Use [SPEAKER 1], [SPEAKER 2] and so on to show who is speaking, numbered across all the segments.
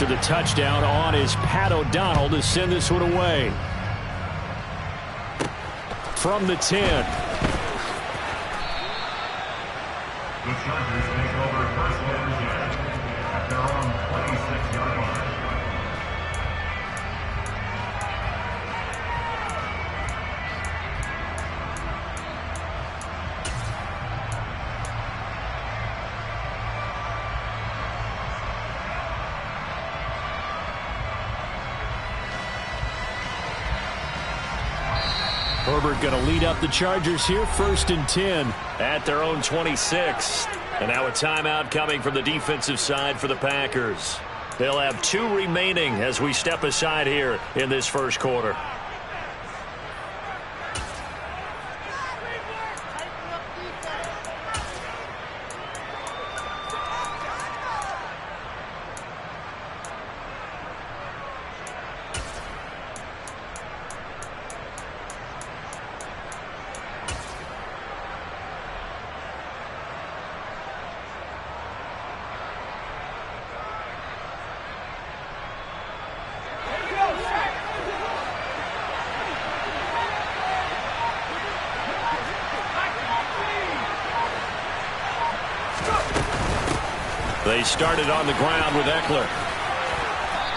[SPEAKER 1] after the touchdown on is Pat O'Donnell to send this one away. From the 10.
[SPEAKER 2] The Chargers take over first down at their own 26-yard line.
[SPEAKER 1] Herbert going to lead up the Chargers here, 1st and 10 at their own 26. And now a timeout coming from the defensive side for the Packers. They'll have 2 remaining as we step aside here in this first quarter. They started on the ground with Eckler.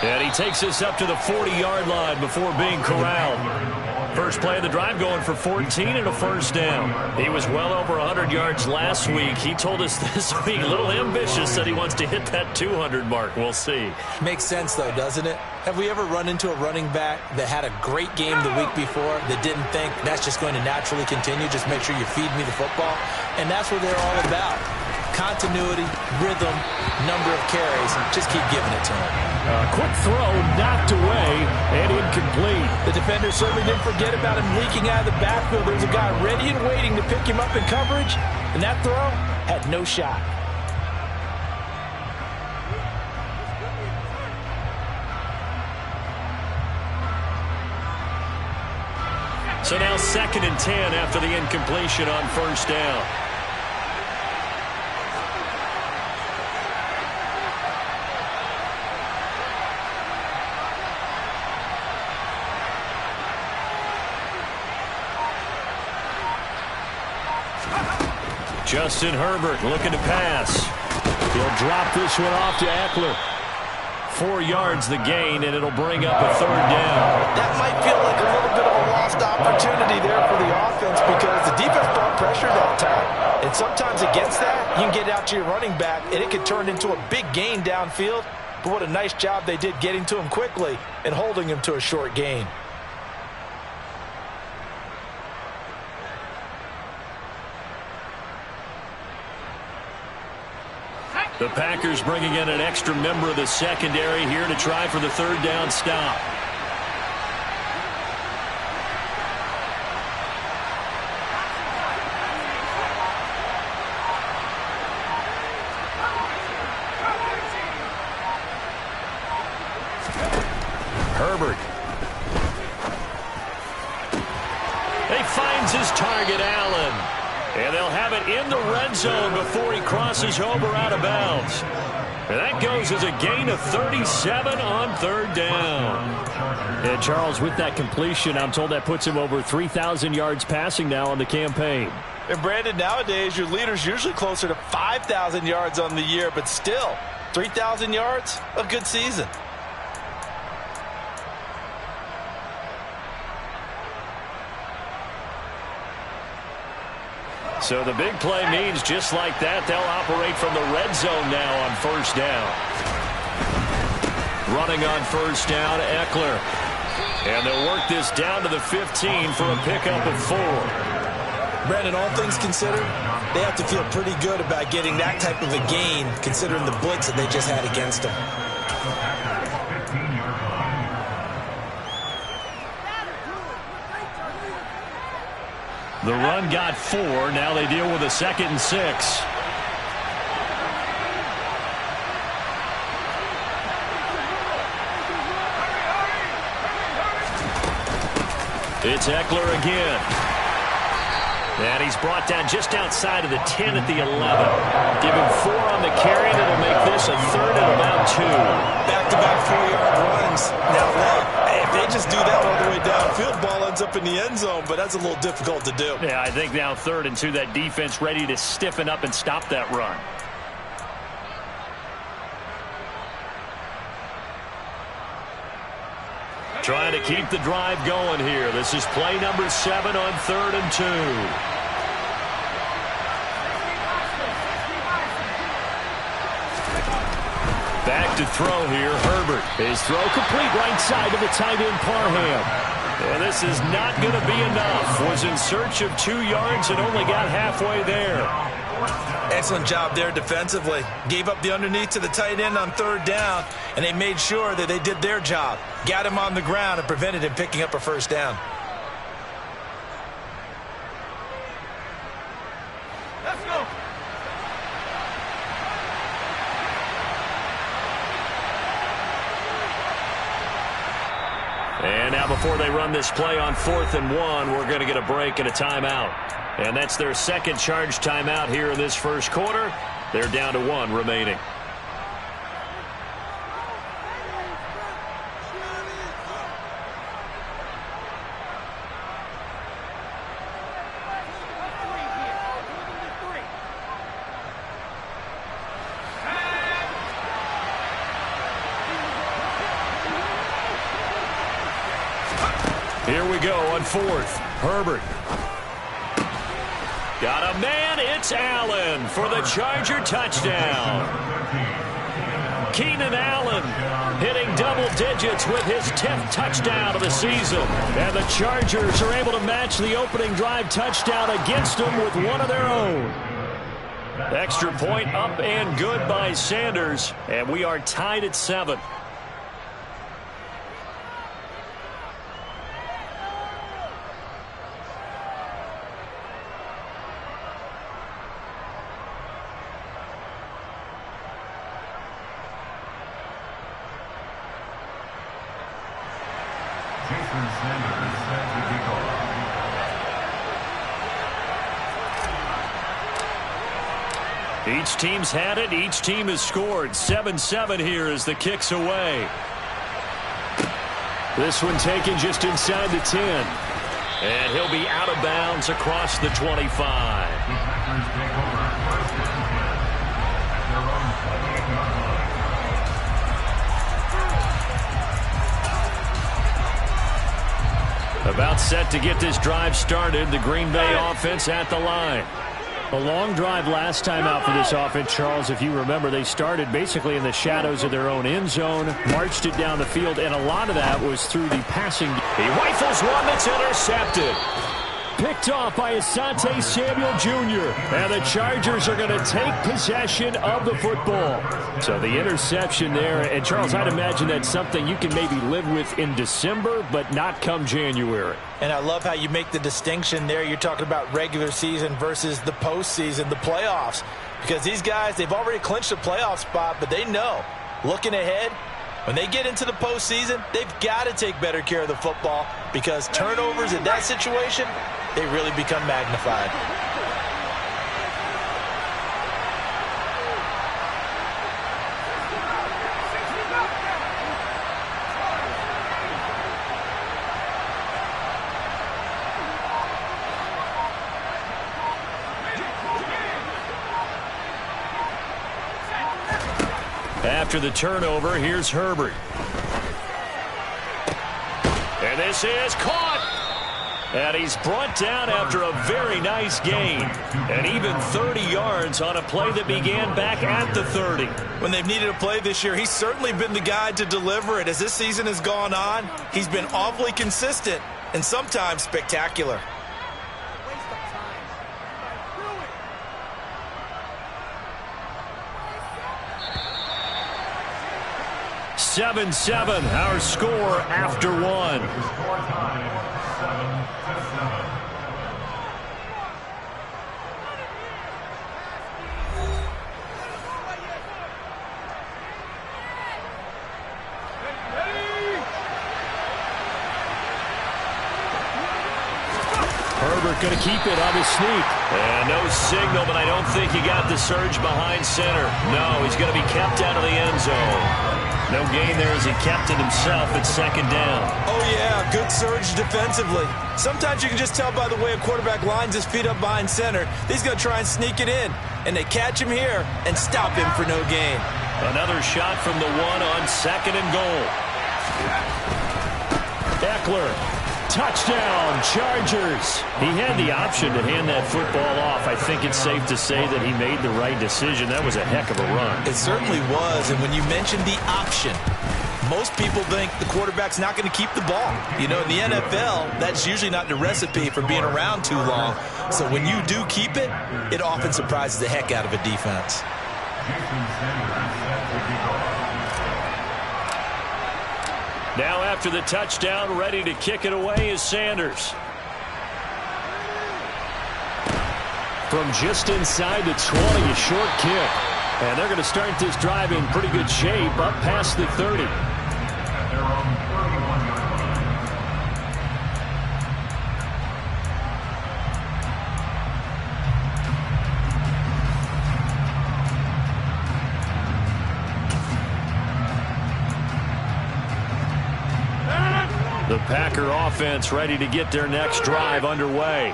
[SPEAKER 1] And he takes us up to the 40-yard line before being corralled. First play of the drive going for 14 and a first down. He was well over 100 yards last week. He told us this week, a little ambitious, said he wants to hit that 200 mark. We'll see.
[SPEAKER 3] Makes sense, though, doesn't it? Have we ever run into a running back that had a great game the week before that didn't think that's just going to naturally continue? Just make sure you feed me the football. And that's what they're all about. Continuity, rhythm, number of carries. Just keep giving it to him.
[SPEAKER 1] Quick throw, knocked away, and incomplete.
[SPEAKER 4] The defender certainly didn't forget about him leaking out of the backfield. There's a guy ready and waiting to pick him up in coverage, and that throw had no shot.
[SPEAKER 1] So now 2nd and 10 after the incompletion on first down. Justin Herbert looking to pass. He'll drop this one off to Eckler. 4 yards the gain, and it'll bring up a 3rd down.
[SPEAKER 4] That might feel like a little bit of a lost opportunity there for the offense because the defense brought pressure that time. And sometimes against that, you can get out to your running back, and it could turn into a big gain downfield. But what a nice job they did getting to him quickly and holding him to a short gain.
[SPEAKER 1] The Packers bringing in an extra member of the secondary here to try for the 3rd down stop. Herbert. He finds his target, Allen. And they'll have it in the red zone before he crosses over out of bounds. And that goes as a gain of 37 on 3rd down. And Charles, with that completion, I'm told that puts him over 3,000 yards passing now on the campaign.
[SPEAKER 4] And Brandon, nowadays your leader's usually closer to 5,000 yards on the year, but still, 3,000 yards, a good season.
[SPEAKER 1] So the big play means just like that, they'll operate from the red zone now on first down. Running on first down, Eckler. And they'll work this down to the 15 for a pickup of 4.
[SPEAKER 3] Brandon, all things considered, they have to feel pretty good about getting that type of a gain considering the blitz that they just had against them.
[SPEAKER 1] The run got 4. Now they deal with a 2nd and 6. It's Eckler again. And he's brought down just outside of the 10 at the 11. Give him 4 on the carry, and it'll make this a third and about 2.
[SPEAKER 4] Back-to-back 4-yard runs. Now, if they just do that all the way downfield, ball ends up in the end zone, but that's a little difficult to do.
[SPEAKER 1] Yeah, I think now 3rd and 2, that defense ready to stiffen up and stop that run. Trying to keep the drive going here. This is play number 7 on 3rd and 2. Back to throw here, Herbert. His throw complete right side to the tight end, Parham. And this is not going to be enough. Was in search of 2 yards and only got halfway there.
[SPEAKER 4] Excellent job there defensively. Gave up the underneath to the tight end on 3rd down, and they made sure that they did their job. Got him on the ground and prevented him picking up a 1st down.
[SPEAKER 2] Let's go.
[SPEAKER 1] And now before they run this play on 4th and 1, we're going to get a break and a timeout. And that's their second charge timeout here in this first quarter. They're down to 1 remaining. Here we go on 4th. Herbert. Got a man. It's Allen for the Charger touchdown. Keenan Allen hitting double digits with his 10th touchdown of the season. And the Chargers are able to match the opening drive touchdown against them with one of their own. Extra point up and good by Sanders. And we are tied at 7. Each team's had it. Each team has scored. 7-7 here as the kick's away. This one taken just inside the 10. And he'll be out of bounds across the 25. About set to get this drive started. The Green Bay offense at the line. A long drive last time out for this offense, Charles. If you remember, they started basically in the shadows of their own end zone, marched it down the field, and a lot of that was through the passing. He rifles one that's intercepted. Picked off by Asante Samuel Jr. And the Chargers are going to take possession of the football. So the interception there, and Charles, I'd imagine that's something you can maybe live with in December, but not come January.
[SPEAKER 4] And I love how you make the distinction there. You're talking about regular season versus the postseason, the playoffs. Because these guys, they've already clinched a playoff spot, but they know, looking ahead, when they get into the postseason, they've got to take better care of the football because turnovers in that situation, they really become magnified.
[SPEAKER 1] After the turnover, here's Herbert. And this is caught. And he's brought down after a very nice gain. And even 30 yards on a play that began back at the 30.
[SPEAKER 4] When they've needed a play this year, he's certainly been the guy to deliver it. As this season has gone on, he's been awfully consistent and sometimes spectacular.
[SPEAKER 1] 7-7, our score after one. Herbert going to keep it on his sneak. And no signal, but I don't think he got the surge behind center. No, he's going to be kept out of the end zone. No gain there as he kept it himself at second down.
[SPEAKER 4] Oh, yeah, good surge defensively. Sometimes you can just tell by the way a quarterback lines his feet up behind center. He's going to try and sneak it in. And they catch him here and stop him for no gain.
[SPEAKER 1] Another shot from the one on second and goal. Eckler. Touchdown, Chargers. He had the option to hand that football off. I think it's safe to say that he made the right decision. That was a heck of a run.
[SPEAKER 4] It certainly was, and when you mentioned the option, most people think the quarterback's not going to keep the ball. You know, in the NFL, that's usually not the recipe for being around too long. So when you do keep it, it often surprises the heck out of a defense.
[SPEAKER 1] Now after the touchdown, ready to kick it away is Sanders. From just inside the 20, a short kick. And they're going to start this drive in pretty good shape, up past the 30.
[SPEAKER 2] At their own 31-yard line.
[SPEAKER 1] The Packer offense ready to get their next drive underway.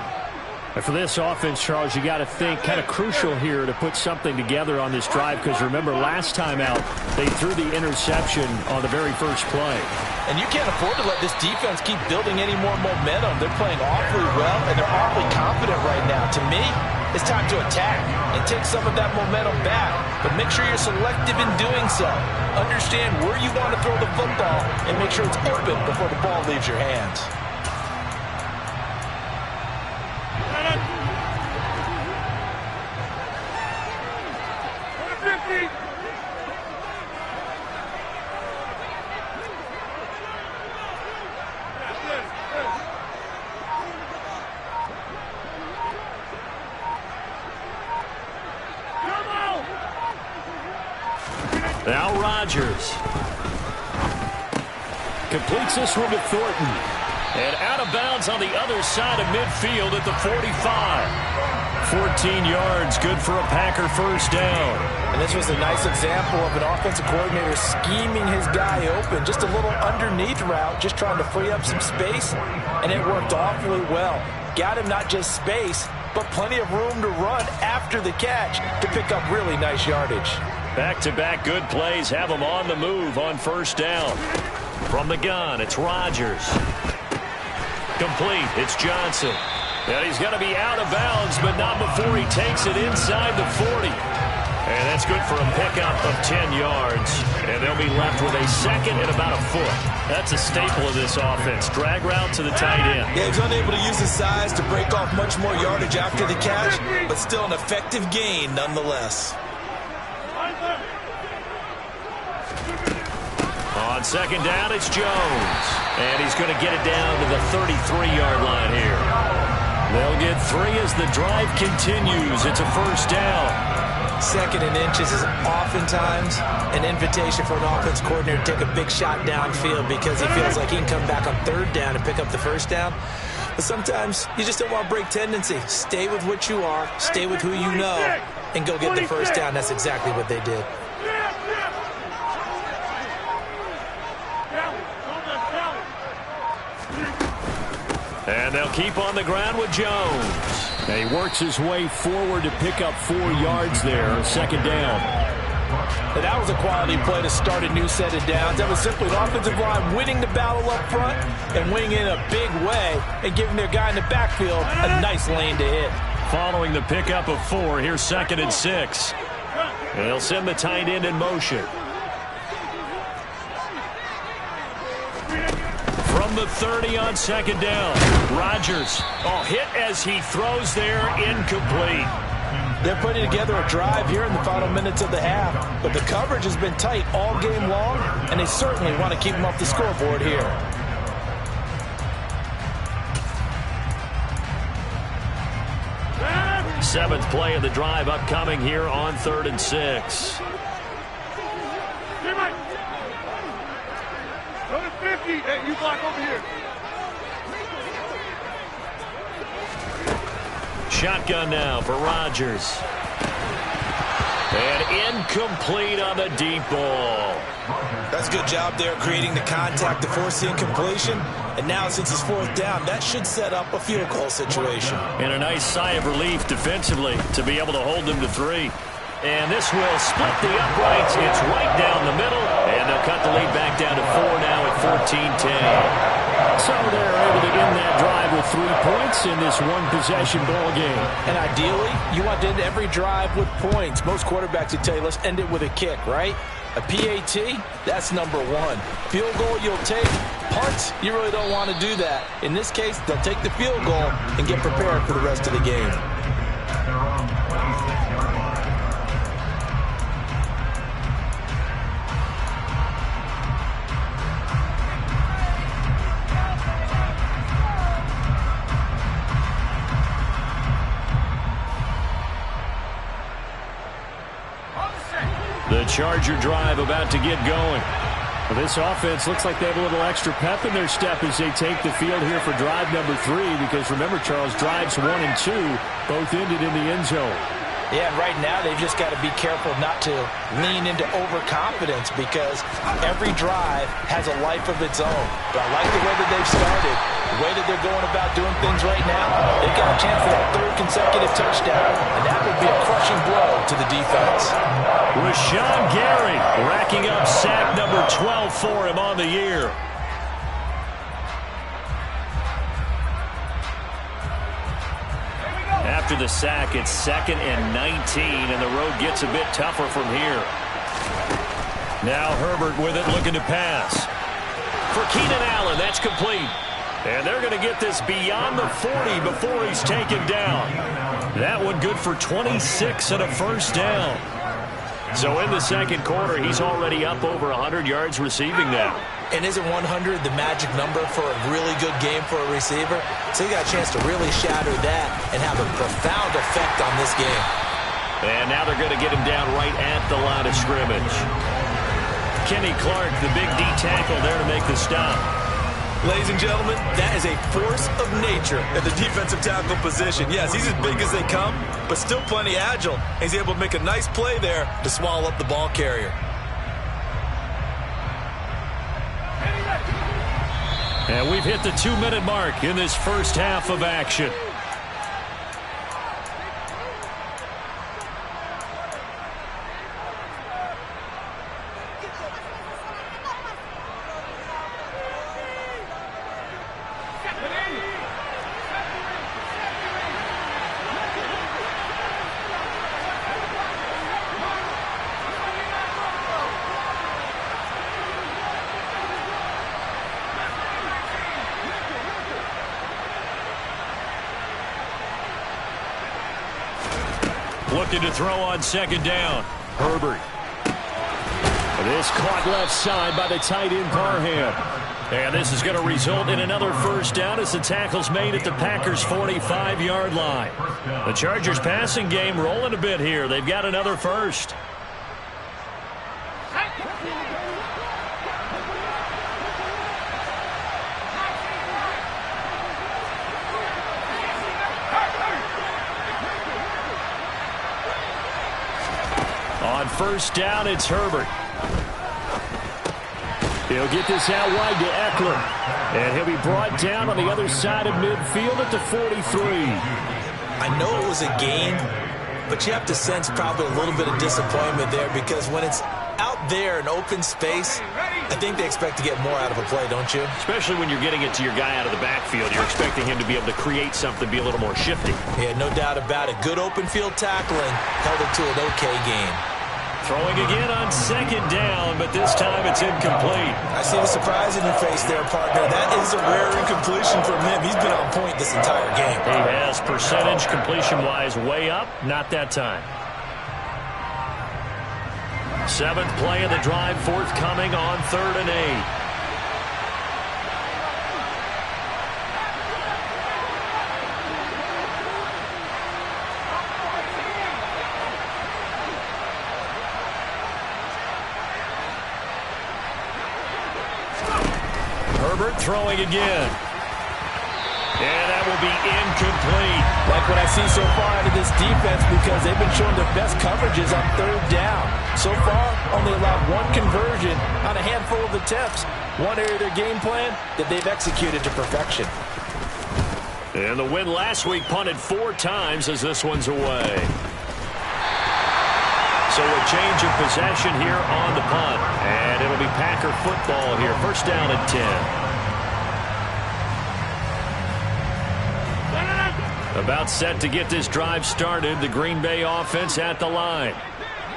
[SPEAKER 5] And for this offense, Charles, you got to think kind of crucial here to put something together on this drive, because remember last time out they threw the interception on the very first play.
[SPEAKER 4] And you can't afford to let this defense keep building any more momentum. They're playing awfully well, and they're awfully confident right now. To me, it's time to attack and take some of that momentum back, but make sure you're selective in doing so. Understand where you want to throw the football and make sure it's open before the ball leaves your hands.
[SPEAKER 1] Now Rodgers. Completes this one to Thornton. And out of bounds on the other side of midfield at the 45. 14 yards, good for a Packer first down.
[SPEAKER 4] And this was a nice example of an offensive coordinator scheming his guy open. Just a little underneath route, just trying to free up some space, and it worked awfully well. Got him not just space, but plenty of room to run after the catch to pick up really nice yardage.
[SPEAKER 1] Back-to-back good plays have him on the move on first down. From the gun, it's Rodgers. Complete, it's Johnson. And he's going to be out of bounds, but not before he takes it inside the 40. And that's good for a pickup of 10 yards. And they'll be left with a second and about a foot. That's a staple of this offense. Drag route to the tight end.
[SPEAKER 4] Yeah, he's unable to use his size to break off much more yardage after the catch, but still an effective gain nonetheless.
[SPEAKER 1] On second down, it's Jones. And he's going to get it down to the 33-yard line here. They'll get 3 as the drive continues. It's a first down.
[SPEAKER 4] Second and inches is oftentimes an invitation for an offense coordinator to take a big shot downfield because he feels like he can come back on third down and pick up the first down. But sometimes you just don't want to break tendency. Stay with what you are, stay with who you know, and go get the first down. That's exactly what they did.
[SPEAKER 1] And they'll keep on the ground with Jones.
[SPEAKER 5] And he works his way forward to pick up 4 yards there, second down.
[SPEAKER 4] And that was a quality play to start a new set of downs. That was simply an offensive line winning the battle up front and winning in a big way and giving their guy in the backfield a nice lane to hit.
[SPEAKER 1] Following the pickup of 4, here's second and 6. And they'll send the tight end in motion. From the 30 on second down, Rodgers. Hit as he throws there, incomplete.
[SPEAKER 4] They're putting together a drive here in the final minutes of the half, but the coverage has been tight all game long, and they certainly want to keep them off the scoreboard here.
[SPEAKER 1] Seventh play of the drive upcoming here on 3rd and 6.
[SPEAKER 6] Go to 50. Hey, you block over here.
[SPEAKER 1] Shotgun now for Rodgers. And incomplete on the deep ball.
[SPEAKER 3] That's a good job there creating the contact to force the incompletion. And now since it's fourth down, that should set up a field goal situation.
[SPEAKER 1] And a nice sigh of relief defensively to be able to hold them to 3. And this will split the uprights. It's right down the middle. And they'll cut the lead back down to 4 now at 14-10.
[SPEAKER 5] So they're able to end that drive with 3 points in this one-possession ball game.
[SPEAKER 4] And ideally, you want to end every drive with points. Most quarterbacks would tell you, let's end it with a kick, right? A PAT, that's number 1. Field goal you'll take. Punts, you really don't want to do that. In this case, they'll take the field goal and get prepared for the rest of the game.
[SPEAKER 2] At their own 26-yard line.
[SPEAKER 1] The Charger drive about to get going.
[SPEAKER 5] Well, this offense looks like they have a little extra pep in their step as they take the field here for drive number 3, because remember, Charles, drives 1 and 2 both ended in the end zone.
[SPEAKER 4] Yeah, and right now they've just got to be careful not to lean into overconfidence, because every drive has a life of its own. But I like the way that they've started, the way that they're going about doing things right now. They've got a chance for that 3rd consecutive touchdown, and that would be a crushing blow to the defense.
[SPEAKER 1] Rashawn Gary racking up sack number 12 for him on the year. After the sack, it's 2nd and 19, and the road gets a bit tougher from here. Now Herbert with it, looking to pass. For Keenan Allen, that's complete. And they're going to get this beyond the 40 before he's taken down. That one good for 26 and a first down. So in the second quarter, he's already up over 100 yards receiving now.
[SPEAKER 3] And isn't 100 the magic number for a really good game for a receiver? So he got a chance to really shatter that and have a profound effect on this game.
[SPEAKER 1] And now they're going to get him down right at the line of scrimmage. Kenny Clark, the big D tackle there to make the stop.
[SPEAKER 3] Ladies and gentlemen, that is a force of nature at the defensive tackle position. Yes, he's as big as they come, but still plenty agile. He's able to make a nice play there to swallow up the ball carrier.
[SPEAKER 1] And we've hit the 2-minute mark in this first half of action. Looking to throw on second down. Herbert. This caught left side by the tight end Parham. And this is going to result in another first down as the tackle's made at the Packers' 45-yard line. The Chargers passing game rolling a bit here. They've got another first. On first down, it's Herbert. He'll get this out wide to Eckler. And he'll be brought down on the other side of midfield at the 43.
[SPEAKER 3] I know it was a gain, but you have to sense probably a little bit of disappointment there, because when it's out there in open space, I think they expect to get more out of a play, don't you?
[SPEAKER 1] Especially when you're getting it to your guy out of the backfield. You're expecting him to be able to create something, be a little more shifty.
[SPEAKER 3] Yeah, no doubt about it. Good open field tackling held it to an okay game.
[SPEAKER 1] Throwing again on second down, but this time it's incomplete.
[SPEAKER 3] I see the surprise in your face there, partner. That is a rare incompletion from him. He's been on point this entire game.
[SPEAKER 1] He has percentage completion-wise way up. Not that time. 7th play of the drive forthcoming on 3rd and 8. Herbert throwing again. And that will be incomplete.
[SPEAKER 3] Like
[SPEAKER 4] like what I see so far out of this defense because they've been showing their best coverages on third down. So far, only allowed one conversion on a handful of attempts. One area of their game plan that they've executed to perfection.
[SPEAKER 1] And the win last week punted 4 times as this one's away. So a change of possession here on the punt. And it'll be Packer football here. First down and 10. About set to get this drive started. The Green Bay offense at the line.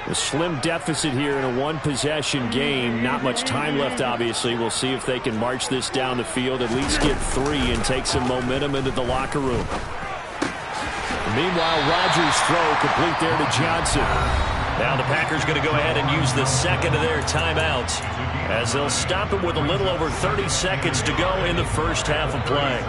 [SPEAKER 1] A slim deficit here in a one-possession game. Not much time left, obviously. We'll see if they can march this down the field, at least get 3 and take some momentum into the locker room. Meanwhile, Rodgers' throw complete there to Johnson. Now the Packers going to go ahead and use the second of their timeouts as they'll stop it with a little over 30 seconds to go in the first half of play.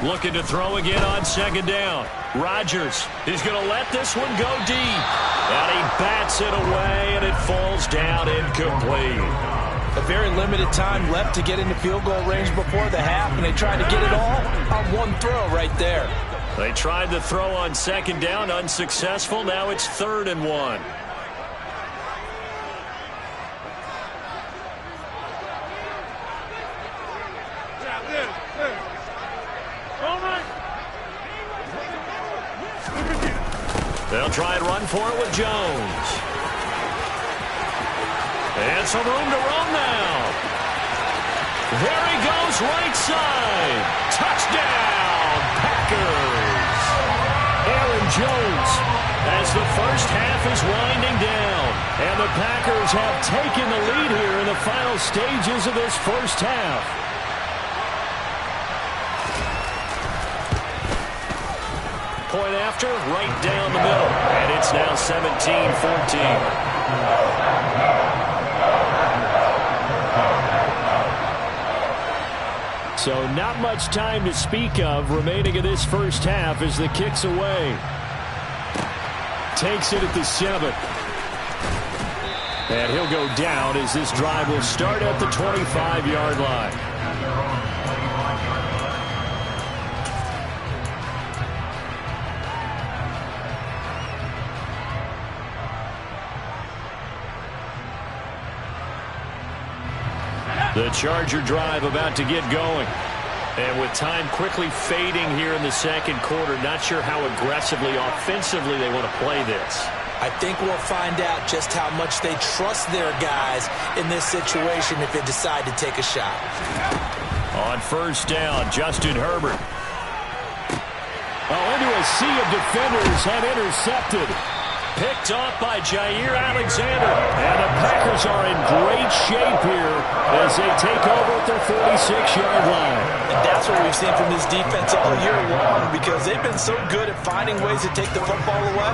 [SPEAKER 1] Looking to throw again on second down. Rodgers is going to let this one go deep. And he bats it away, and it falls down incomplete.
[SPEAKER 4] A very limited time left to get into field goal range before the half, and they tried to get it all on one throw right there.
[SPEAKER 1] They tried the throw on second down, unsuccessful. Now it's 3rd and 1. They'll try and run for it with Jones. And some room to roam now. There he goes, right side. Touchdown, Packers. Aaron Jones as the first half is winding down. And the Packers have taken the lead here in the final stages of this first half. Point after, right down the middle. And it's now 17-14. So not much time to speak of remaining in this first half as the kick's away. Takes it at the 7. And he'll go down as this drive will start at the 25-yard line. The Charger drive about to get going. And with time quickly fading here in the second quarter, not sure how aggressively, offensively they want to play this.
[SPEAKER 3] I think we'll find out just how much they trust their guys in this situation if they decide to take a shot.
[SPEAKER 1] On first down, Justin Herbert. Into a sea of defenders and intercepted. Picked off by Jair Alexander. And the Packers are in great shape here as they take over at their 46-yard line.
[SPEAKER 4] And that's what we've seen from this defense all year long because they've been so good at finding ways to take the football away.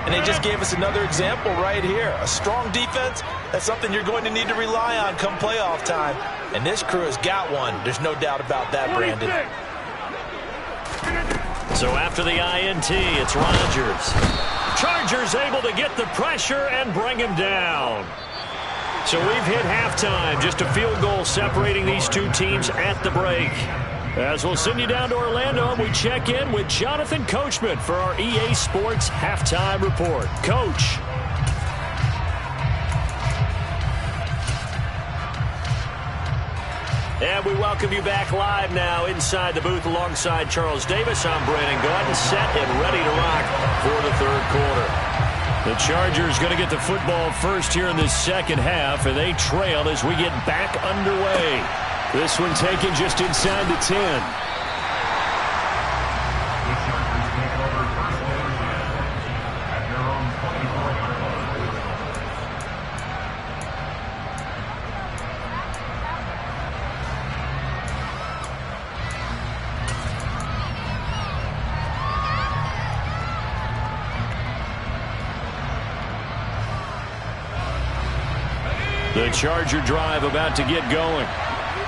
[SPEAKER 4] And they just gave us another example right here. A strong defense, that's something you're going to need to rely on come playoff time. And this crew has got one. There's no doubt about that, Brandon.
[SPEAKER 1] So after the INT, it's Rodgers. Chargers able to get the pressure and bring him down. So we've hit halftime. Just a field goal separating these two teams at the break. As we'll send you down to Orlando, we check in with Jonathan Coachman for our EA Sports Halftime Report. Coach. And we welcome you back live now inside the booth alongside Charles Davis. I'm Brandon Gaudin, set and ready to rock for the third quarter. The Chargers going to get the football first here in this second half, and they trail as we get back underway. This one taken just inside the 10. The Charger drive about to get going.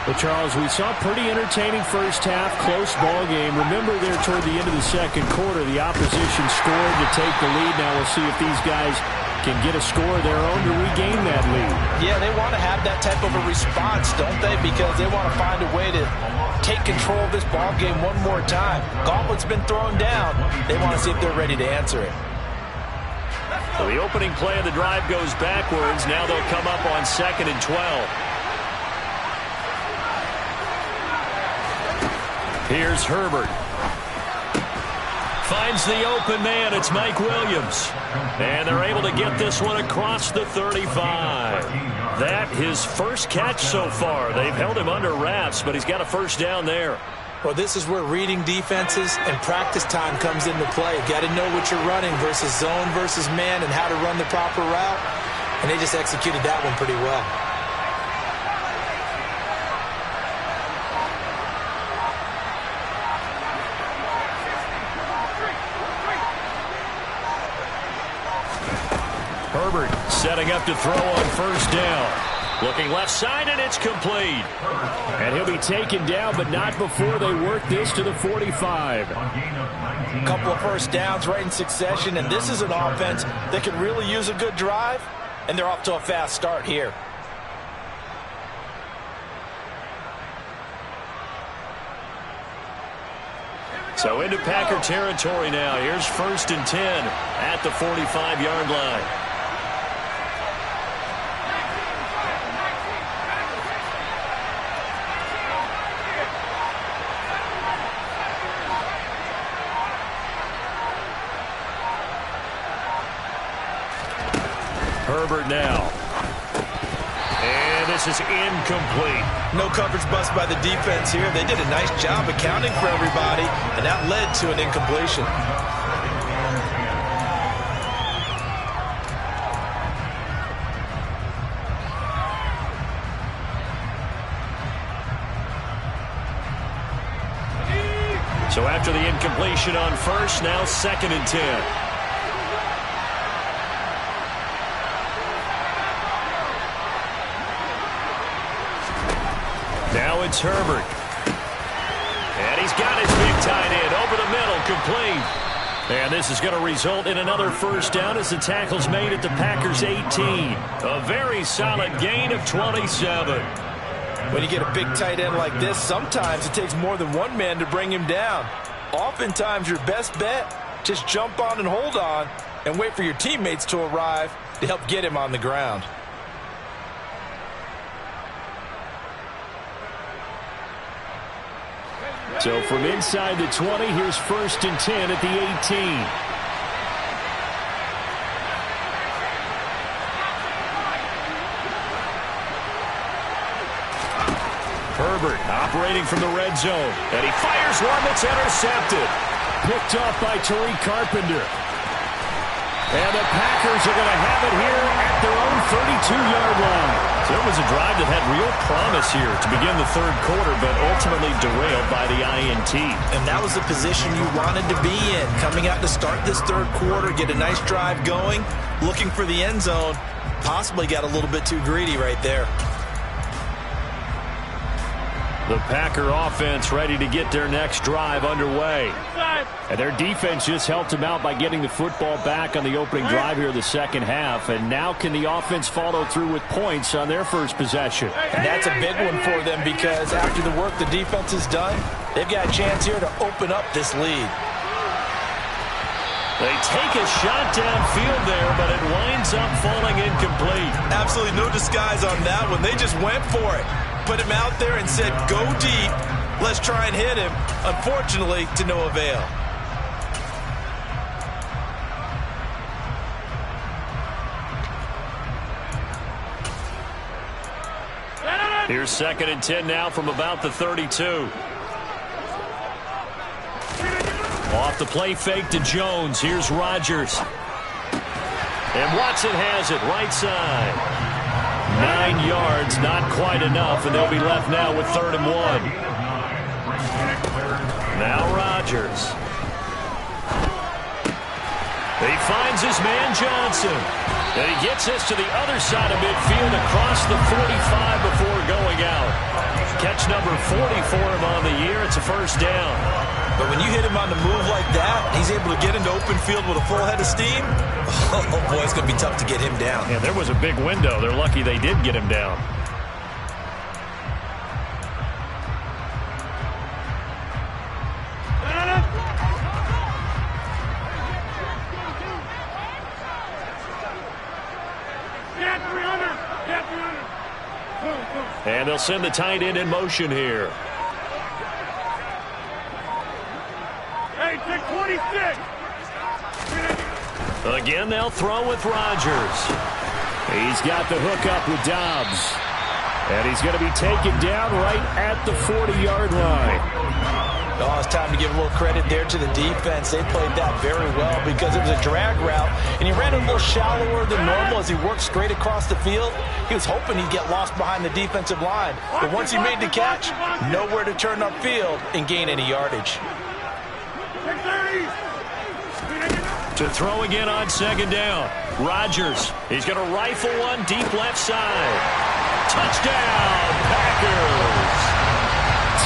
[SPEAKER 5] Well, Charles, we saw a pretty entertaining first half, close ball game. Remember there toward the end of the second quarter, the opposition scored to take the lead. Now we'll see if these guys can get a score of their own to regain that lead.
[SPEAKER 4] Yeah, they want to have that type of a response, don't they? Because they want to find a way to take control of this ball game one more time. Gauntlet's been thrown down. They want to see if they're ready to answer it.
[SPEAKER 1] So the opening play of the drive goes backwards. Now they'll come up on 2nd and 12. Here's Herbert. Finds the open man. It's Mike Williams. And they're able to get this one across the 35. That his first catch so far. They've held him under wraps, but he's got a first down there.
[SPEAKER 3] Well, this is where reading defenses and practice time comes into play. Got to know what you're running versus zone versus man and how to run the proper route. And they just executed that one pretty well.
[SPEAKER 1] Herbert setting up to throw on first down. Looking left side, and it's complete.
[SPEAKER 5] And he'll be taken down, but not before they work this to the 45.
[SPEAKER 4] A couple of first downs right in succession, and this is an offense that could really use a good drive, and they're off to a fast start here.
[SPEAKER 1] So into Packer territory now. Here's 1st and 10 at the 45-yard line. Herbert now. And this is incomplete.
[SPEAKER 4] No coverage bust by the defense here. They did a nice job accounting for everybody, and that led to an incompletion.
[SPEAKER 1] So after the incompletion on first, now 2nd and 10. Now it's Herbert. And he's got his big tight end over the middle, complete. And this is going to result in another first down as the tackle's made at the Packers' 18. A very solid gain of 27.
[SPEAKER 4] When you get a big tight end like this, sometimes it takes more than one man to bring him down. Oftentimes, your best bet, just jump on and hold on and wait for your teammates to arrive to help get him on the ground.
[SPEAKER 5] So from inside the 20, here's 1st and 10 at the 18.
[SPEAKER 1] Herbert operating from the red zone. And he fires one that's intercepted.
[SPEAKER 5] Picked off by Tariq Carpenter. And the Packers are going to have it here at their own 32-yard line.
[SPEAKER 1] So it was a drive that had real promise here to begin the third quarter, but ultimately derailed by the INT.
[SPEAKER 4] And that was the position you wanted to be in. Coming out to start this third quarter, get a nice drive going, looking for the end zone. Possibly got a little bit too greedy right there.
[SPEAKER 1] The Packer offense ready to get their next drive underway.
[SPEAKER 5] And their defense just helped them out by getting the football back on the opening drive here in the second half. And now can the offense follow through with points on their first possession?
[SPEAKER 4] And that's a big one for them because after the work the defense has done, they've got a chance here to open up this lead.
[SPEAKER 1] They take a shot downfield there, but it winds up falling incomplete.
[SPEAKER 4] Absolutely no disguise on that one. They just went for it. Put him out there and said, go deep. Let's try and hit him. Unfortunately, to no avail.
[SPEAKER 1] Here's 2nd and 10 now from about the 32. Off the play fake to Jones. Here's Rodgers. And Watson has it right side. 9 yards, not quite enough, and they'll be left now with 3rd and 1. Now Rodgers. He finds his man Johnson. And he gets this to the other side of midfield across the 45 before going out. Catch That's number 40 for him on the year. It's a first down.
[SPEAKER 4] But when you hit him on the move like that, he's able to get into open field with a full head of steam. Oh, boy, it's going to be tough to get him down.
[SPEAKER 1] Yeah, there was a big window. They're lucky they did get him down. And they'll send the tight end in motion here.
[SPEAKER 6] Hey, take 26.
[SPEAKER 1] Again, they'll throw with Rodgers.
[SPEAKER 5] He's got the hook up with Dobbs. And he's going to be taken down right at the 40-yard line.
[SPEAKER 4] Oh, it's time to give a little credit there to the defense. They played that very well because it was a drag route, and he ran a little shallower than normal as he worked straight across the field. He was hoping he'd get lost behind the defensive line. But once he made the catch, nowhere to turn upfield and gain any yardage.
[SPEAKER 1] To throw again on second down. Rodgers. He's going to rifle one deep left side. Touchdown, Packers.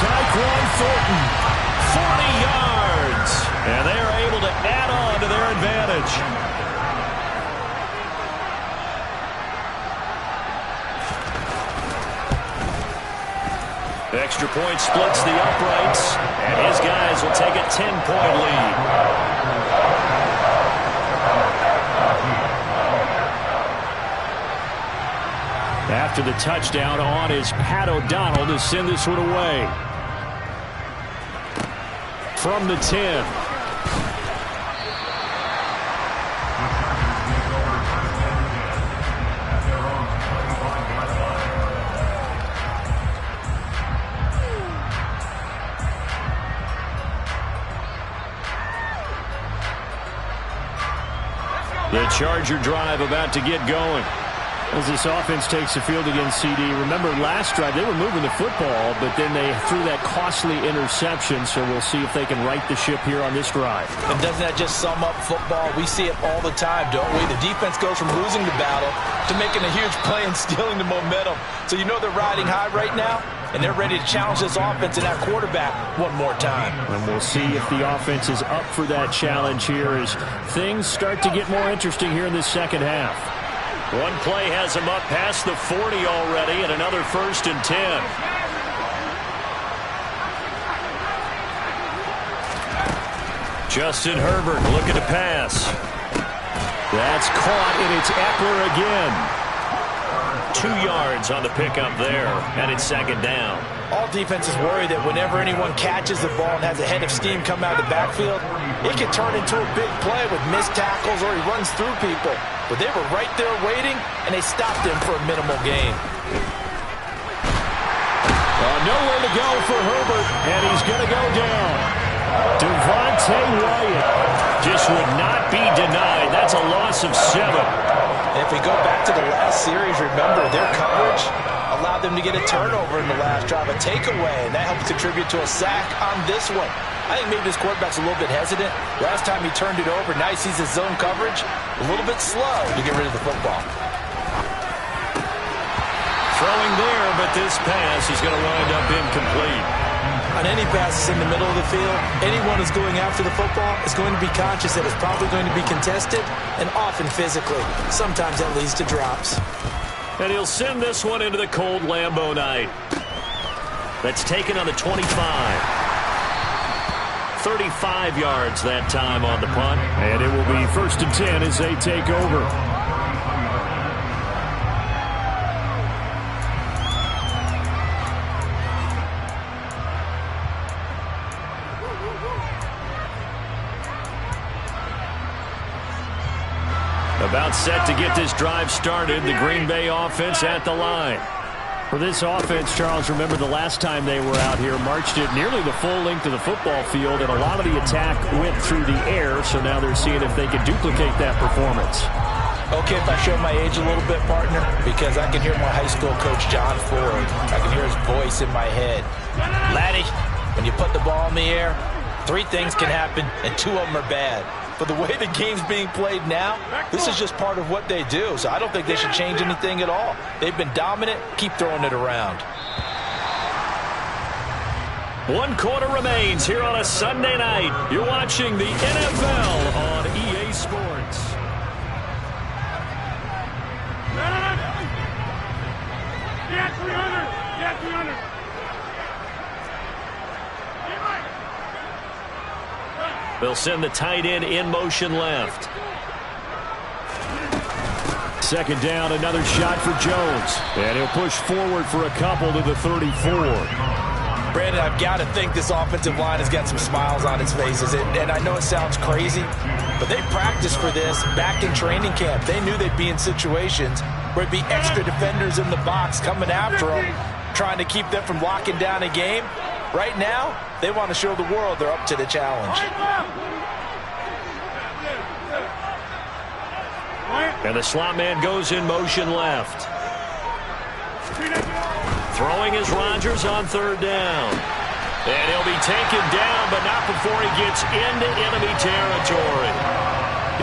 [SPEAKER 1] Tyquan Thornton. 40 yards. And they are able to add on to their advantage. Extra point splits the uprights. And his guys will take a 10-point lead. After the touchdown on is Pat O'Donnell to send this one away. From the 10. The Charger drive about to get going.
[SPEAKER 5] As this offense takes the field against CD, remember last drive they were moving the football, but then they threw that costly interception, so we'll see if they can right the ship here on this drive.
[SPEAKER 4] And doesn't that just sum up football? We see it all the time, don't we? The defense goes from losing the battle to making a huge play and stealing the momentum. So you know they're riding high right now, and they're ready to challenge this offense and that quarterback one more time.
[SPEAKER 5] And we'll see if the offense is up for that challenge here as things start to get more interesting here in this second half.
[SPEAKER 1] One play has him up past the 40 already, and another 1st and 10. Justin Herbert looking to pass. That's caught, and it's Eckler again. 2 yards on the pickup there, and it's second down.
[SPEAKER 4] All defenses worry that whenever anyone catches the ball and has a head of steam come out of the backfield, it can turn into a big play with missed tackles or he runs through people. But they were right there waiting, and they stopped him for a minimal gain.
[SPEAKER 5] Nowhere to go for Herbert, and he's going to go down. Devontae Wyatt
[SPEAKER 1] just would not be denied. That's a loss of 7.
[SPEAKER 4] And if we go back to the last series, remember their coverage allowed them to get a turnover in the last drive, a takeaway, and that helps contribute to a sack on this one. I think maybe this quarterback's a little bit hesitant. Last time he turned it over, now he sees his zone coverage a little bit slow to get rid of the football.
[SPEAKER 1] Throwing there, but this pass is going to wind up incomplete.
[SPEAKER 4] On any passes in the middle of the field, anyone who's going after the football is going to be conscious that it's probably going to be contested and often physically. Sometimes that leads to drops.
[SPEAKER 1] And he'll send this one into the cold Lambeau night. That's taken on the 25. 35 yards that time on the punt.
[SPEAKER 5] And it will be 1st and 10 as they take over.
[SPEAKER 1] About set to get this drive started. The Green Bay offense at the line.
[SPEAKER 5] For this offense, Charles, remember the last time they were out here, marched it nearly the full length of the football field, and a lot of the attack went through the air, so now they're seeing if they can duplicate that performance.
[SPEAKER 4] Okay, if I show my age a little bit, partner, because I can hear my high school coach, John Ford. I can hear his voice in my head. Laddie, when you put the ball in the air, 3 things can happen, and 2 of them are bad. But the way the game's being played now, this is just part of what they do. So I don't think they should change anything at all. They've been dominant. Keep throwing it around.
[SPEAKER 5] 2 yards.
[SPEAKER 4] On any pass that's in the middle of the field, anyone is going after the football is going to be contested and often physically. Sometimes that leads to drops.
[SPEAKER 1] 1 quarter remains here on a Sunday night. You're watching the NFL on EA Sports.
[SPEAKER 6] Yeah, 300. Yeah, 300.
[SPEAKER 1] They'll send the tight end in motion left.
[SPEAKER 5] Second down, another shot for Jones. And he'll push forward for a couple to the 34.
[SPEAKER 4] Brandon, I've got to think this offensive line has got some smiles on its faces. And I know it sounds crazy, but they practiced for this back in training camp. They knew they'd be in situations where it'd be extra defenders in the box coming after them, trying to keep them from locking down a game. Right now, they want to show the world they're up to the challenge.
[SPEAKER 1] And the slot man goes in motion left. Throwing is Rodgers on third down. And he'll be taken down, but not before he gets into enemy territory.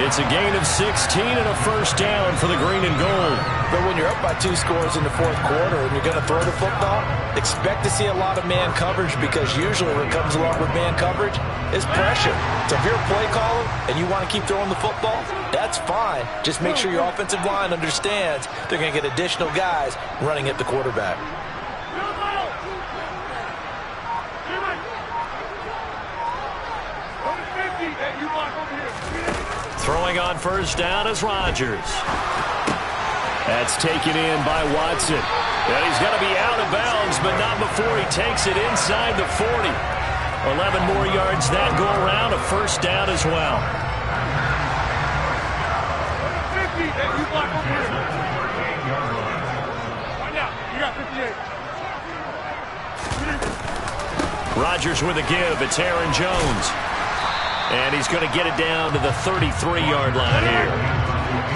[SPEAKER 1] It's a gain of 16 and a first down for the green and gold.
[SPEAKER 4] But when you're up by 2 scores in the fourth quarter and you're going to throw the football, expect to see a lot of man coverage, because usually what comes along with man coverage is pressure. So if you're a play caller and you want to keep throwing the football, that's fine. Just make sure your offensive line understands they're going to get additional guys running at the quarterback.
[SPEAKER 1] Throwing on first down is Rodgers.
[SPEAKER 5] That's taken in by Watson.
[SPEAKER 1] And he's going to be out of bounds, but not before he takes it inside the 40. 11 more yards that go around, a first down as well. Rodgers with a give. It's Aaron Jones. And he's going to get it down to the 33-yard line here.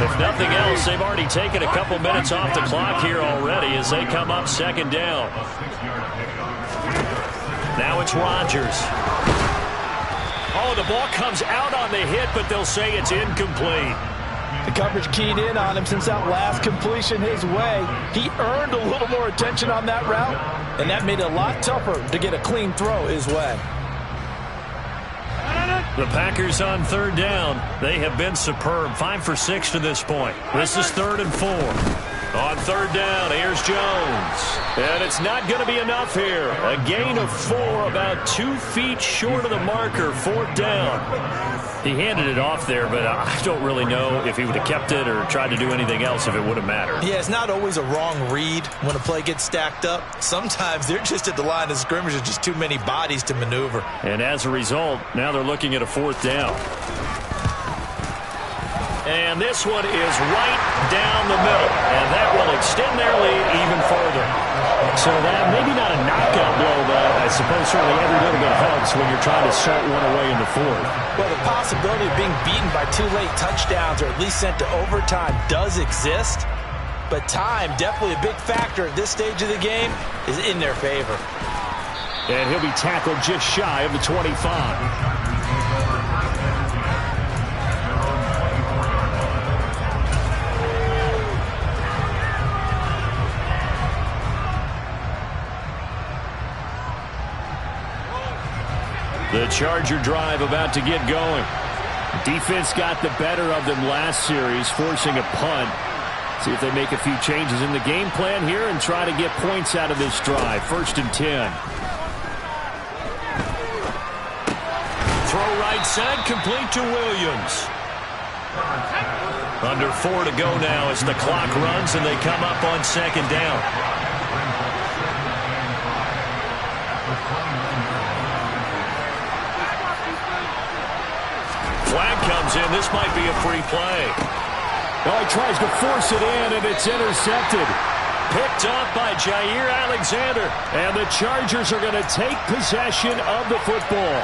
[SPEAKER 1] If nothing else, they've already taken a couple minutes off the clock here already as they come up second down. Now it's Rodgers. Oh, the ball comes out on the hit, but they'll say it's incomplete.
[SPEAKER 4] The coverage keyed in on him since that last completion his way. He earned a little more attention on that route, and that made it a lot tougher to get a clean throw his way.
[SPEAKER 1] The Packers on third down. They have been superb. 5 for 6 to this point. This is 3rd and 4. On third down, here's Jones. And it's not going to be enough here. A gain of 4, about 2 feet short of the marker. 4th down. He handed it off there, but I don't really know if he would have kept it or tried to do anything else if it would have mattered.
[SPEAKER 4] Yeah, it's not always a wrong read when a play gets stacked up. Sometimes they're just at the line of scrimmage. There's just too many bodies to maneuver.
[SPEAKER 1] And as a result, now they're looking at a 4th down. And this one is right down the middle. And that will extend their lead even further.
[SPEAKER 5] So that maybe not a knockout blow, but I suppose certainly every little bit helps when you're trying to salt one away in the 4th.
[SPEAKER 4] Well, the possibility of being beaten by 2 late touchdowns or at least sent to overtime does exist. But time, definitely a big factor at this stage of the game, is in their favor.
[SPEAKER 5] And he'll be tackled just shy of the 25.
[SPEAKER 1] The Charger drive about to get going.
[SPEAKER 5] Defense got the better of them last series, forcing a punt. See if they make a few changes in the game plan here and try to get points out of this drive. 1st and 10.
[SPEAKER 1] Throw right side, complete to Williams. Under 4 to go now as the clock runs and they come up on 2nd down. Flag comes in. This might be a free play.
[SPEAKER 5] Oh, he tries to force it in, and it's intercepted.
[SPEAKER 1] Picked up by Jair Alexander.
[SPEAKER 5] And the Chargers are going to take possession of the football.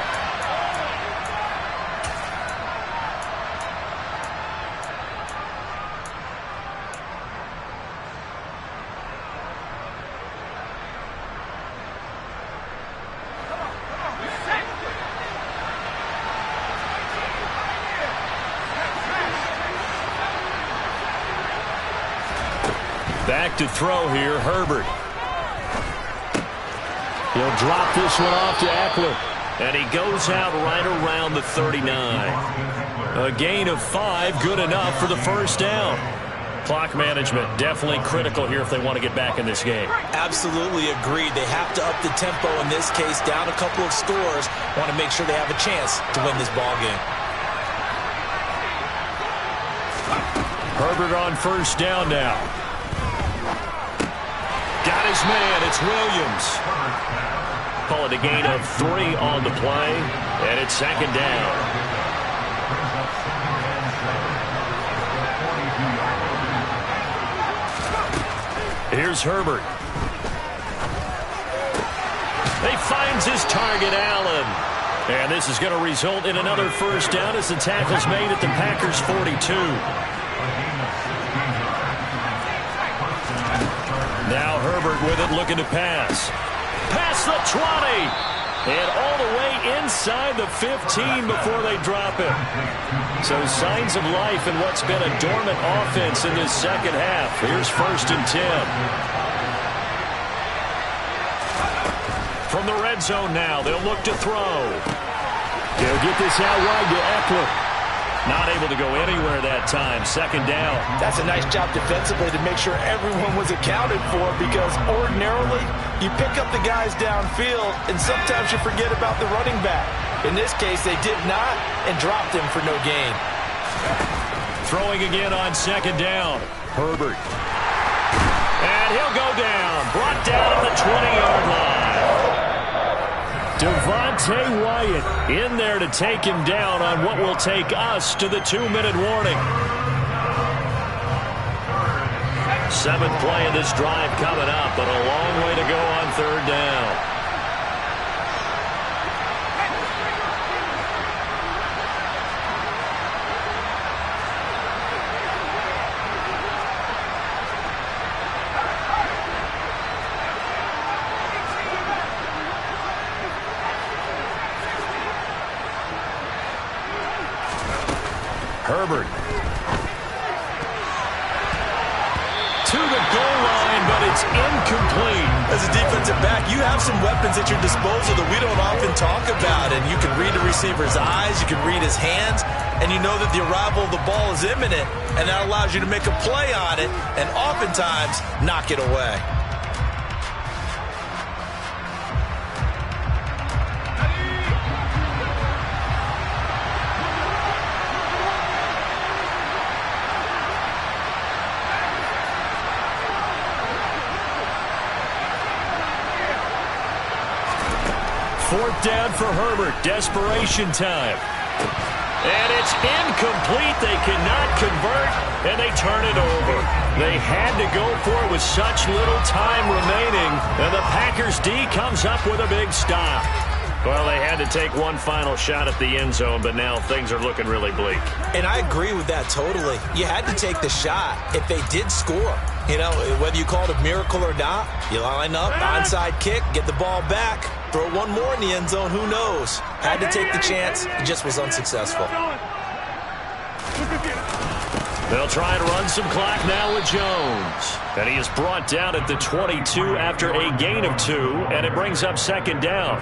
[SPEAKER 1] Back to throw here, Herbert.
[SPEAKER 5] He'll drop this one off to Eckler.
[SPEAKER 1] And he goes out right around the 39. A gain of 5, good enough for the first down. Clock management definitely critical here if they want to get back in this game.
[SPEAKER 3] Absolutely agreed. They have to up the tempo in this case, down a couple of scores. Want to make sure they have a chance to win this ball game.
[SPEAKER 1] Herbert on first down now. Got his man. It's Williams. Call it a gain of 3 on the play, and it's second down. Here's Herbert. He finds his target, Allen. And this is going to result in another first down as the tackle's made at the Packers' 42. Now Herbert with it, looking to pass. Past the 20. And all the way inside the 15 before they drop it. So signs of life in what's been a dormant offense in this second half. Here's 1st and 10. From the red zone now, they'll look to throw.
[SPEAKER 5] They'll get this out wide to Eckler.
[SPEAKER 1] Not able to go anywhere that time. Second down.
[SPEAKER 4] That's a nice job defensively to make sure everyone was accounted for, because ordinarily you pick up the guys downfield and sometimes you forget about the running back. In this case, they did not and dropped him for no gain.
[SPEAKER 1] Throwing again on second down. Herbert. And he'll go down. Brought down at the 20-yard line.
[SPEAKER 5] Devontae Wyatt in there to take him down on what will take us to the 2-minute warning.
[SPEAKER 1] 7th play of this drive coming up, but a long way to go on third down. Herbert. To the goal line, but it's incomplete.
[SPEAKER 3] As a defensive back, you have some weapons at your disposal that we don't often talk about. And you can read the receiver's eyes, you can read his hands, and you know that the arrival of the ball is imminent, and that allows you to make a play on it and oftentimes knock it away.
[SPEAKER 1] Fourth down for Herbert. Desperation time. And it's incomplete. They cannot convert, and they turn it over. They had to go for it with such little time remaining, and the Packers D comes up with a big stop. Well, they had to take one final shot at the end zone, but now things are looking really bleak.
[SPEAKER 3] And I agree with that totally. You had to take the shot if they did score. You know, whether you call it a miracle or not, you line up, onside kick, get the ball back, throw one more in the end zone, who knows? Had to take the chance, it just was unsuccessful.
[SPEAKER 1] They'll try and run some clock now with Jones. And he is brought down at the 22 after a gain of 2, and it brings up second down.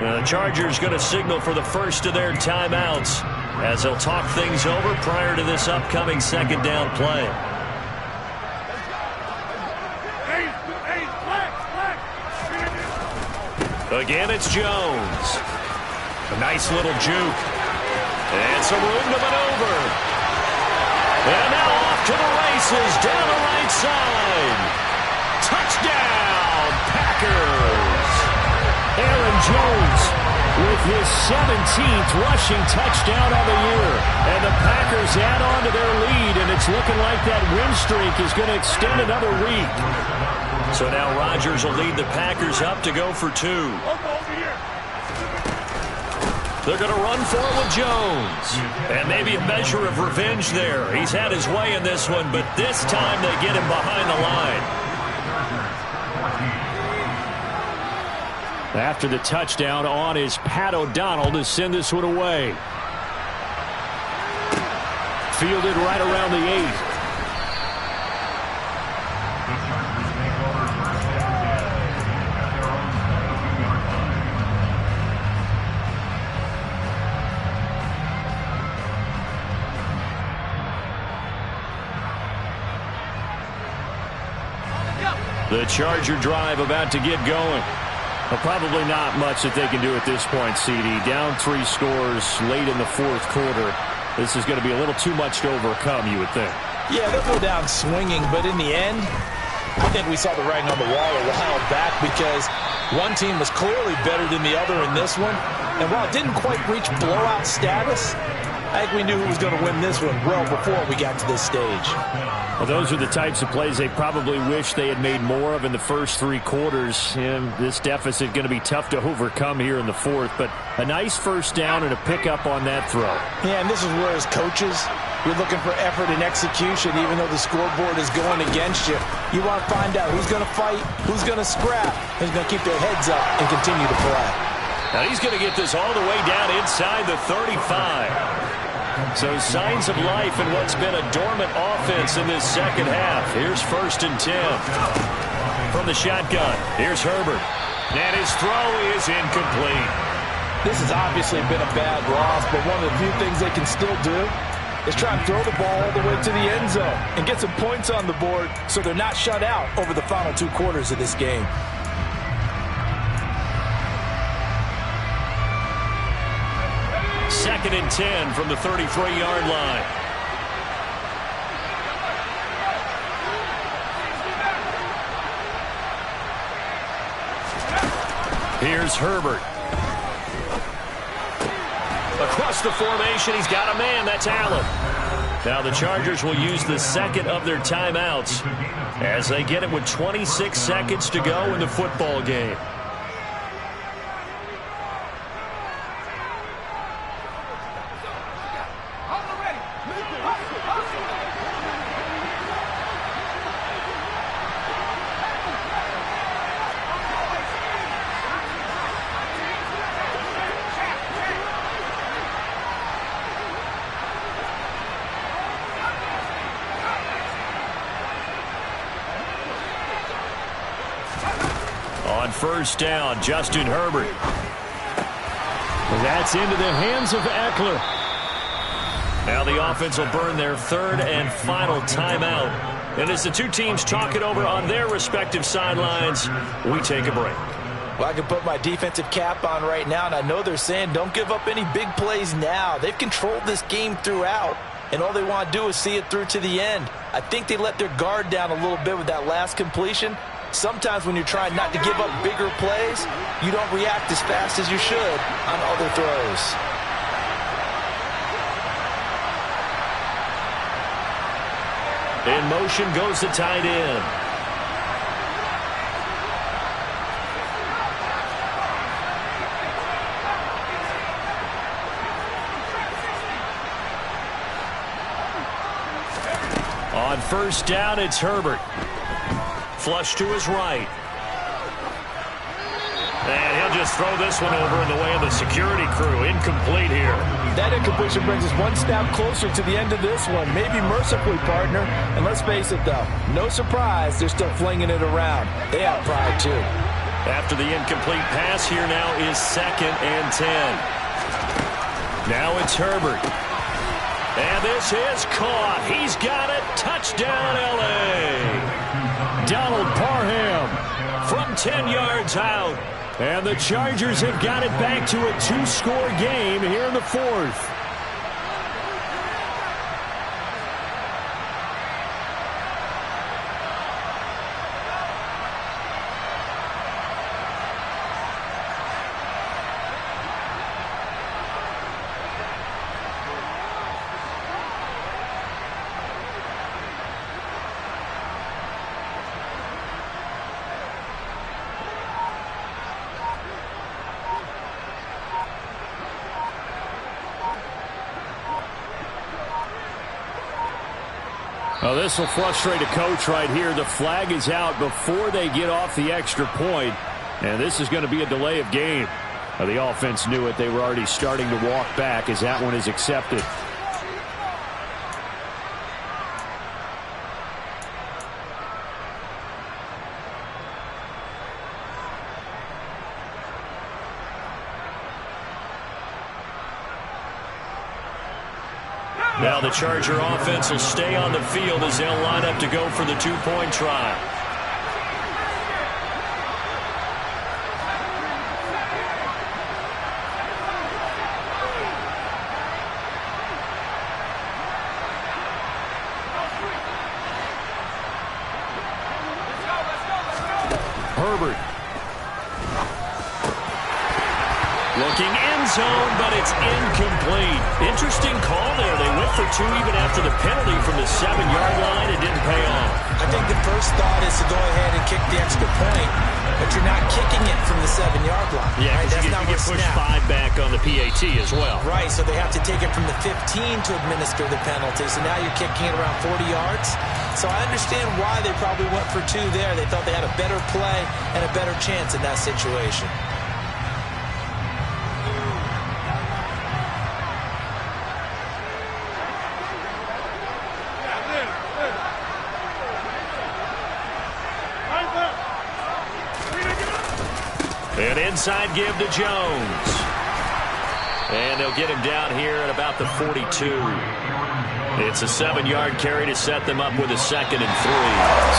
[SPEAKER 1] The Chargers going to signal for the first of their timeouts as they'll talk things over prior to this upcoming second down play. Again, it's Jones. A nice little juke. And some room to maneuver. And now off to the races down the right side. Touchdown, Packers.
[SPEAKER 5] Aaron Jones with his 17th rushing touchdown of the year. And the Packers add on to their lead, and it's looking like that win streak is going to extend another week.
[SPEAKER 1] So now Rodgers will lead the Packers up to go for 2. They're going to run for it with Jones. And maybe a measure of revenge there. He's had his way in this one, but this time they get him behind the line.
[SPEAKER 5] After the touchdown on is Pat O'Donnell to send this one away. Fielded right around the 8.
[SPEAKER 1] The Charger drive about to get going.
[SPEAKER 5] Well, probably not much that they can do at this point, CD. Down 3 scores late in the fourth quarter. This is going to be a little too much to overcome, you would think.
[SPEAKER 4] Yeah, they'll go down swinging, but in the end, I think we saw the writing on the wall a while back because one team was clearly better than the other in this one. And while it didn't quite reach blowout status, I think we knew who was going to win this one well before we got to this stage.
[SPEAKER 5] Well, those are the types of plays they probably wish they had made more of in the first 3 quarters. And this deficit going to be tough to overcome here in the fourth. But a nice first down and a pickup on that throw.
[SPEAKER 4] Yeah, and this is where as coaches, you're looking for effort and execution even though the scoreboard is going against you. You want to find out who's going to fight, who's going to scrap, who's going to keep their heads up and continue to play.
[SPEAKER 1] Now he's going to get this all the way down inside the 35. So signs of life in what's been a dormant offense in this second half. Here's 1st and 10. From the shotgun, here's Herbert. And his throw is incomplete.
[SPEAKER 4] This has obviously been a bad loss, but one of the few things they can still do is try and throw the ball all the way to the end zone and get some points on the board so they're not shut out over the final 2 quarters of this game.
[SPEAKER 1] Second and 10 from the 33-yard line. Here's Herbert. Across the formation, he's got a man. That's Allen. Now the Chargers will use the second of their timeouts as they get it with 26 seconds to go in the football game. On first down, Justin Herbert.
[SPEAKER 5] That's into the hands of Eckler.
[SPEAKER 1] Now the offense will burn their 3rd and final timeout. And as the 2 teams talk it over on their respective sidelines, we take a break.
[SPEAKER 4] Well, I can put my defensive cap on right now, and I know they're saying don't give up any big plays now. They've controlled this game throughout, and all they want to do is see it through to the end. I think they let their guard down a little bit with that last completion. Sometimes when you're trying not to give up bigger plays, you don't react as fast as you should on other throws.
[SPEAKER 1] In motion goes the tight end. On first down, it's Herbert. Flush to his right. And he'll just throw this one over in the way of the security crew. Incomplete here.
[SPEAKER 4] That incompletion brings us one step closer to the end of this one. Maybe mercifully, partner. And let's face it, though, no surprise they're still flinging it around. They have pride, too.
[SPEAKER 1] After the incomplete pass, here now is 2nd and 10. Now it's Herbert. And this is caught. He's got it. Touchdown, L.A.
[SPEAKER 5] Donald Parham
[SPEAKER 1] from 10 yards out.
[SPEAKER 5] And the Chargers have got it back to a 2-score game here in the fourth. Well, this will frustrate a coach right here. The flag is out before they get off the extra point, and this is going to be a delay of game. Now, the offense knew it. They were already starting to walk back as that one is accepted.
[SPEAKER 1] Now the Charger offense will stay on the field as they'll line up to go for the 2-point try.
[SPEAKER 5] Herbert. Looking end zone, but it's incomplete. Interesting call there. They went for 2 even after the penalty from the 7-yard line. It didn't pay off.
[SPEAKER 3] I think the first thought is to go ahead and kick the extra point, but you're not kicking it from the 7-yard line.
[SPEAKER 1] Yeah,
[SPEAKER 3] right? That's
[SPEAKER 1] you
[SPEAKER 3] not
[SPEAKER 1] get
[SPEAKER 3] what's
[SPEAKER 1] pushed
[SPEAKER 3] snapped.
[SPEAKER 1] 5 back on the PAT as well.
[SPEAKER 3] Right, so they have to take it from the 15 to administer the penalty. So now you're kicking it around 40 yards. So I understand why they probably went for 2 there. They thought they had a better play and a better chance in that situation.
[SPEAKER 1] An inside give to Jones. And they'll get him down here at about the 42. It's a 7-yard carry to set them up with a 2nd and 3.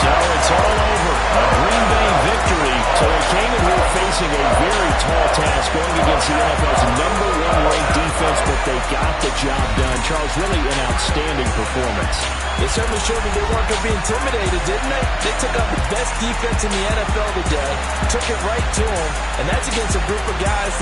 [SPEAKER 5] So it's all over. A Green Bay victory. So they came in here facing a very tall task going against the NFL's #1 ranked defense, but they got the job done. Charles, really an outstanding performance.
[SPEAKER 4] They certainly showed that they weren't going to be intimidated, didn't they? They took out the best defense in the NFL today, took it right to them, and that's against a group of guys that